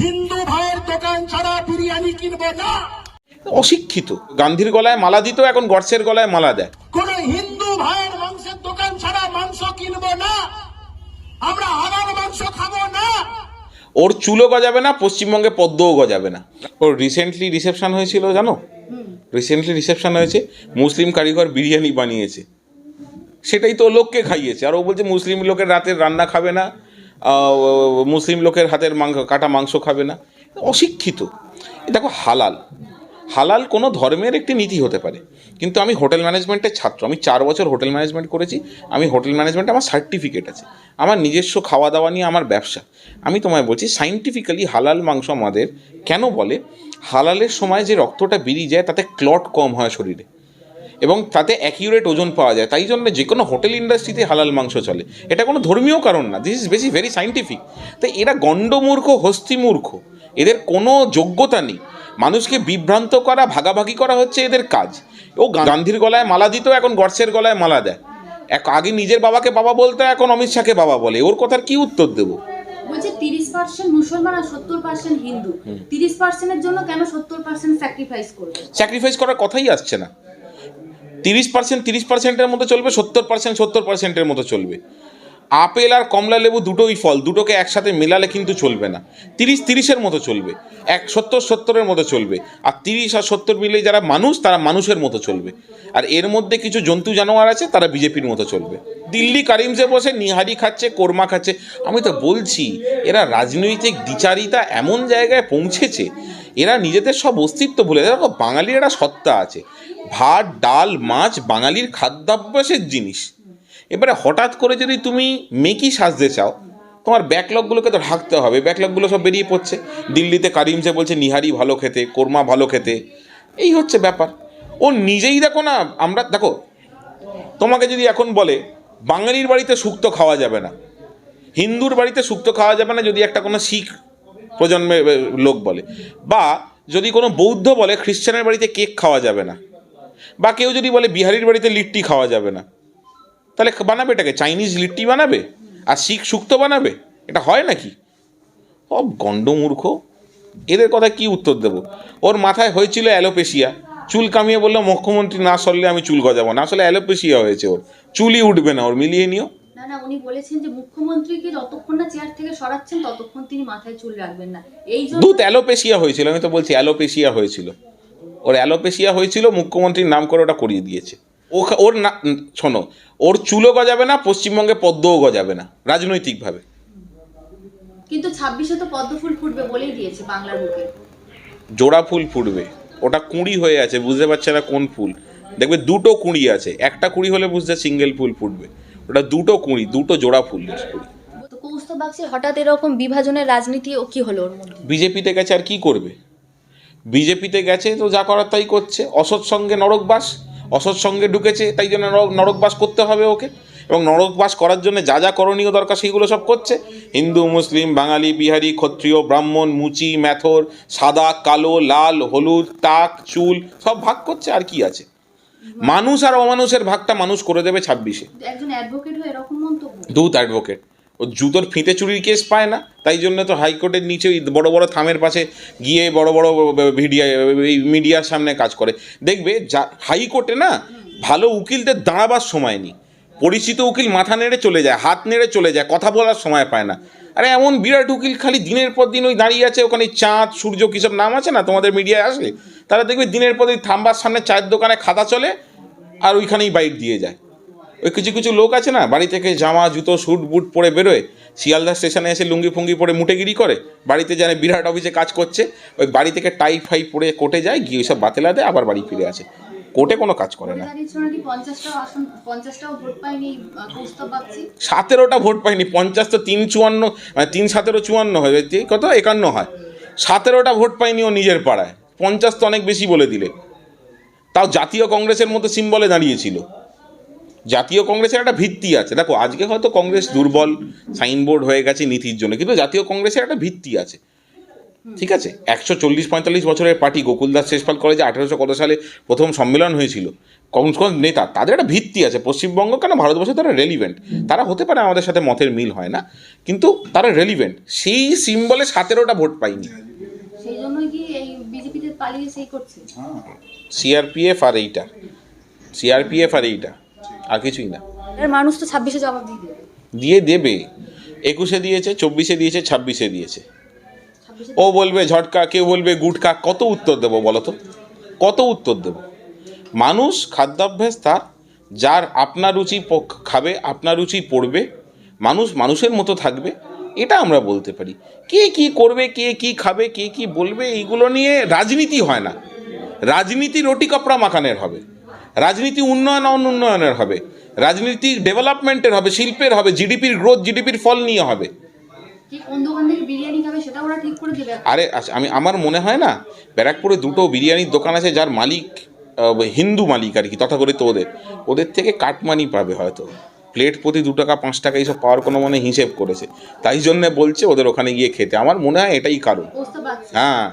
হিন্দু ভাইয়ের দোকান ছাড়া বিরিয়ানি কিনবো না। অশিক্ষিত। গান্ধীর গলায় মালা দিত, এখন গডসের গলায় মালা দেয়। কোন হিন্দু ভাইয়ের মাংসের দোকান ছাড়া মাংস কিনবো না, আমরা হালাল মাংস খাবো না। ওর চুলও গজাবে না, পশ্চিমবঙ্গে পদ্মও গজাবে না। ওর রিসেন্টলি রিসেপশন হয়েছিল জানো, রিসেন্টলি রিসেপশন হয়েছে, মুসলিম কারিগর বিরিয়ানি বানিয়েছে, সেটাই তো লোককে খাইয়েছে। আর ও বলছে মুসলিম লোকের রাতের রান্না খাবে না, মুসলিম লোকের হাতের কাটা মাংস খাবে না। অশিক্ষিত। দেখো, হালাল হালাল কোনো ধর্মের একটি নীতি হতে পারে, কিন্তু আমি হোটেল ম্যানেজমেন্টের ছাত্র, আমি 4 বছর হোটেল ম্যানেজমেন্ট করেছি, আমি হোটেল ম্যানেজমেন্টে আমার সার্টিফিকেট আছে, আমার নিজস্ব খাওয়া দাওয়া নিয়ে আমার ব্যবসা। আমি তোমায় বলছি সায়েন্টিফিক্যালি হালাল মাংস আমাদের কেন বলে, হালালের সময় যে রক্তটা বেরিয়ে যায় তাতে ক্লট কম হয় শরীরে, এবং তাতে অ্যাকিউরেট ওজন পাওয়া যায়। তাই জন্য যে কোনো হোটেল ইন্ডাস্ট্রিতে হালাল মাংস চলে। এটা কোনো ধর্মীয় কারণ না, দিস ইজ ভেরি সায়েন্টিফিক। তাই এরা গণ্ডমূর্খ, হস্তিমূর্খ, এদের কোনো যোগ্যতা নেই। মানুষকে বিভ্রান্ত করা, ভাগাভাগি করা হচ্ছে এদের কাজ। ও গান্ধীর গলায় মালা দিত, এখন গডসের গলায় মালা দেয়। আগে নিজের বাবাকে বাবা বলতো, এখন অমিত শাহকে বাবা বলে। ওর কথার কি উত্তর দেবো? বলছে 30% মুসলমান আর 70% হিন্দু, 30%-এর জন্য কেন 70% স্যাক্রিফাইস করবে? স্যাক্রিফাইস করার কথাই আসছে না। 30% 30%-এর মতো চলবে, 70% 70%-এর মতো চলবে। আপেল আর কমলা লেবু দুটোই ফল, দুটোকে একসাথে মেলালে কিন্তু চলবে না। 30-30-এর মতো চলবে, 70-70-এর মতো চলবে। আর 30 আর 70 মিলে যারা মানুষ, তারা মানুষের মতো চলবে। আর এর মধ্যে কিছু জন্তু জানোয়ার আছে, তারা বিজেপির মতো চলবে। দিল্লি কারিমসে বসে নিহারি খাচ্ছে, কোরমা খাচ্ছে। আমি তো বলছি, এরা রাজনৈতিক দ্বিচারিতা এমন জায়গায় পৌঁছেছে, এরা নিজেদের সব অস্তিত্ব ভুলে যায়। দেখো, বাঙালির একটা সত্তা আছে, ভাত ডাল মাছ বাঙালির খাদ্যাভ্যাসের জিনিস। এবারে হঠাৎ করে যদি তুমি মেকি সাজতে চাও, তোমার ব্যাকলগগুলোকে তো ঢাকতে হবে। ব্যাকলগগুলো সব বেরিয়ে পড়ছে। দিল্লিতে কারিমসে বলছে নিহারি ভালো খেতে, কোরমা ভালো খেতে, এই হচ্ছে ব্যাপার। ও নিজেই দেখো না, আমরা দেখো, তোমাকে যদি এখন বলে বাঙালির বাড়িতে শুক্তো খাওয়া যাবে না, হিন্দুর বাড়িতে শুক্তো খাওয়া যাবে না, যদি একটা কোনো শিখ প্রজন্মের লোক বলে, বা যদি কোনো বৌদ্ধ বলে খ্রিশ্চানের বাড়িতে কেক খাওয়া যাবে না, বা কেউ যদি বলে বিহারির বাড়িতে লিট্টি খাওয়া যাবে না, তাহলে বানাবে এটাকে চাইনিজ লিট্টি বানাবে আর শিখ শুক্তো বানাবে? এটা হয় নাকি? সব গণ্ডমূর্খ। এদের কথা কি উত্তর দেব? ওর মাথায় হয়েছিল অ্যালোপেশিয়া, চুল কামিয়ে বললো মুখ্যমন্ত্রী না সরলে আমি চুল গজাবো না। আসলে অ্যালোপেশিয়া হয়েছে, ওর চুলই উঠবে না। ওর মিলিয়ে নিও। না না, উনি বলেছেন যে মুখ্যমন্ত্রীকে যতক্ষণ না চেয়ার থেকে সরাচ্ছেন ততক্ষণ তিনি মাথায় চুল রাখবেন না। এই জন্য দুধ অ্যালোপেশিয়া হয়েছিল, আমি তো বলছি অ্যালোপেশিয়া হয়েছিল। ওর অ্যালোপেশিয়া হয়েছিল, মুখ্যমন্ত্রীর নাম করে ওটা করিয়ে দিয়েছে। ওর না, শোনো, ওর চুলও গজাবে না, পশ্চিমবঙ্গে পদ্মও গজাবে না রাজনৈতিকভাবে। কিন্তু 26-এ তো পদ্ম ফুল ফুটবে বলেই দিয়েছে বাংলার বুকে। জোড়া ফুল ফুটবে, ওটা কুঁড়ি হয়ে আছে, বুঝতে পারছে না কোন ফুল। দেখবে দুটো কুঁড়ি আছে, একটা কুঁড়ি হলে বুঝতে সিঙ্গেল ফুল ফুটবে, ওটা দুটো কুঁড়ি, দুটো জোড়া ফুল কুঁড়ি। তো কৌস্তব বাগচীর হঠাৎ এরকম বিভাজনের রাজনীতি ও কি হলো ওর মধ্যে? বিজেপিতে গেছে, আর কি করবে? বিজেপিতে গেছে তো যা করার তাই করছে। অসৎ সঙ্গে নরকবাস, অসৎ সঙ্গে ঢুকেছে, তাই জন্য নরকবাস করতে হবে ওকে। এবং নরকবাস করার জন্য যা যা করণীয় দরকার সেইগুলো সব করছে। হিন্দু মুসলিম বাঙালি বিহারি ক্ষত্রিয় ব্রাহ্মণ মুচি ম্যাথর, সাদা কালো লাল হলুদ টাক চুল সব ভাগ করছে। আর কি আছে? মানুষ আর অমানুষের ভাগটা মানুষ করে দেবে 26-এ। একজন অ্যাডভোকেট হয়ে এরকম মন্তব্য? দুধ অ্যাডভোকেট, ও জুতোর ফিতে চুরির কেস পায় না, তাই জন্য তো হাইকোর্টের নিচে বড় বড় থামের পাশে গিয়ে বড় বড় মিডিয়ার সামনে কাজ করে। দেখবে যা হাইকোর্টে না ভালো উকিলদের দাঁড়াবার সময় নেই, পরিচিত উকিল মাথা নেড়ে চলে যায়, হাত নেড়ে চলে যায়, কথা বলার সময় পায় না। আরে এমন বিরাট উকিল খালি দিনের পর দিন ওই দাঁড়িয়ে আছে, ওখানে চাঁদ সূর্য কী সব নাম আছে না, তোমাদের মিডিয়ায় আসে, তারা দেখবে দিনের পর দিন থাম্বার সামনে চায়ের দোকানে খাতা চলে আর ওইখানেই বাইট দিয়ে যায়। ওই কিছু কিছু লোক আছে না, বাড়ি থেকে জামা জুতো স্যুট বুট পরে বেরোয়, শিয়ালদা স্টেশনে এসে লুঙ্গি ফুঙ্গি পরে মুটেগিরি করে, বাড়িতে জানে বিরাট অফিসে কাজ করছে, ওই বাড়ি থেকে টাই ফাই পরে কোর্টে যায়, গিয়ে ওইসব বাতেলা দেয়, আবার বাড়ি ফিরে আসে, কোর্টে কোনো কাজ করে না। 50টাও ভোট পায়নি কৌস্তব বাগচী, 17টা ভোট পায়নি। 50 তো 3-54, মানে 3-17-54 হয়, কত 51 হয়। 17টা ভোট পায়নি ও নিজের পাড়ায়। 50 তো অনেক বেশি বলে দিলে। তাও জাতীয় কংগ্রেসের মতো সিম্বলে দাঁড়িয়েছিল। জাতীয় কংগ্রেসের একটা ভিত্তি আছে। দেখো, আজকে হয়তো কংগ্রেস দুর্বল, সাইনবোর্ড হয়ে গেছে নীতির জন্য, কিন্তু জাতীয় কংগ্রেসের একটা ভিত্তি আছে, ঠিক আছে? 140-45 বছরের পার্টি। গোকুলদাস শেষপাল কলেজে 1800 কত সালে প্রথম সম্মেলন হয়েছিল, কোন কোন নেতা তাদের একটা ভিত্তি আছে, পশ্চিমবঙ্গ কেন ভারতবর্ষে তারা রেলিভেন্ট, তারা হতে পারে আমাদের সাথে মতের মিল হয় না, কিন্তু তারা রেলিভেন্ট। সেই সিম্বলে 17টা ভোট পাইনি। সেই জন্যই কি এই বিজেপিতে পালিয়ে সেই করছে? সিআরপিএফ আর এইটা, সিআরপিএফ আর এইটা, আর কিছুই না। এর মানুষ তো 26-এ জবাব দিয়ে দেবে। দিয়ে দেবে, 21-এ দিয়েছে, 24-এ দিয়েছে, 26-এ দিয়েছে। 26-এ ও বলবে ঝটকা, কেউ বলবে গুটকা, কত উত্তর দেবো বলো তো, কত উত্তর দেবো? মানুষ খাদ্যাভ্যাস তার, যার আপনার রুচি খাবে, আপনার রুচি পড়বে, মানুষ মানুষের মতো থাকবে, এটা আমরা বলতে পারি। কে কি করবে, কে কি খাবে, কে কি বলবে, এইগুলো নিয়ে রাজনীতি হয় না। রাজনীতি রুটি কাপড়া মাখানের হবে, রাজনীতি উন্নয়ন অনুন্নয়নের হবে, রাজনীতি ডেভেলপমেন্টের হবে, শিল্পের হবে, জিডিপির গ্রোথ, জিডিপির ফল নিয়ে হবে। কি কোন দোকান থেকে বিরিয়ানি খাবে সেটা ওরা ঠিক করে দেবে। আরে আমার মনে হয় না, ব্যারাকপুরে দুটো বিরিয়ানির দোকান আছে যার মালিক হিন্দু মালিক আর কি, তথাকথিত ওদের থেকে কাটমানি পাবে হয়তো, প্লেট প্রতি 2 টাকা 5 টাকা এইসব পাওয়ার কোনো হিসেব করেছে, তাই জন্যে বলছে ওদের ওখানে গিয়ে খেতে। আমার মনে হয় এটাই কারণ। বুঝতে পারছি। হ্যাঁ।